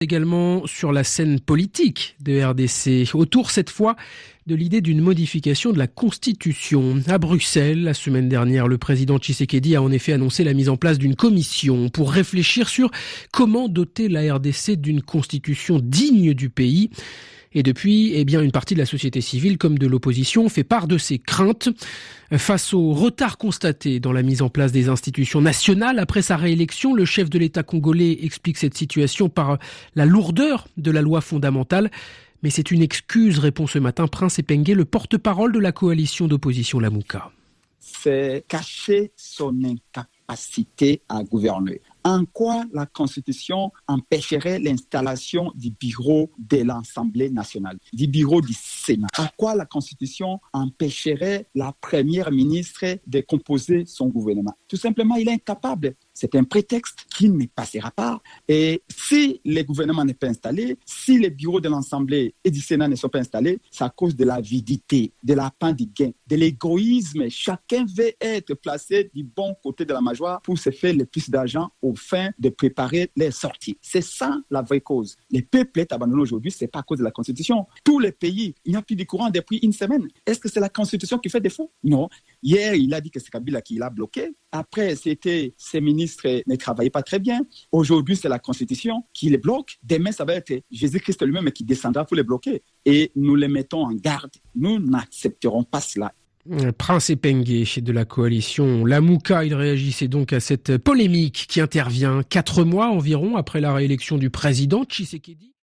Également sur la scène politique de RDC, autour cette fois de l'idée d'une modification de la Constitution. À Bruxelles, la semaine dernière, le président Tshisekedi a en effet annoncé la mise en place d'une commission pour réfléchir sur comment doter la RDC d'une constitution digne du pays. Et depuis, une partie de la société civile comme de l'opposition fait part de ses craintes face au retard constaté dans la mise en place des institutions nationales. Après sa réélection, le chef de l'État congolais explique cette situation par la lourdeur de la loi fondamentale. Mais c'est une excuse, répond ce matin Prince Epengue, le porte-parole de la coalition d'opposition Lamuka. C'est cacher son incapacité à gouverner. En quoi la Constitution empêcherait l'installation du bureau de l'Assemblée nationale, du bureau du Sénat? En quoi la Constitution empêcherait la première ministre de composer son gouvernement? Tout simplement, il est incapable. C'est un prétexte qui ne passera pas. Et si le gouvernement n'est pas installé, si les bureaux de l'Assemblée et du Sénat ne sont pas installés, c'est à cause de l'avidité, de la peur du gain, de l'égoïsme. Chacun veut être placé du bon côté de la mâchoire pour se faire le plus d'argent au fin de préparer les sorties. C'est ça la vraie cause. Le peuple est abandonné aujourd'hui, c'est pas à cause de la Constitution. Tous les pays, il n'y a plus de courant depuis une semaine. Est-ce que c'est la Constitution qui fait défaut? Non. Hier, il a dit que c'est Kabila qui l'a bloqué. Après, c'était ses ministres ne travaillaient pas très bien. Aujourd'hui, c'est la Constitution qui les bloque. Demain, ça va être Jésus-Christ lui-même qui descendra pour les bloquer. Et nous les mettons en garde. Nous n'accepterons pas cela. Prince Epengue de la coalition Lamuka, il réagissait donc à cette polémique qui intervient 4 mois environ après la réélection du président Tshisekedi.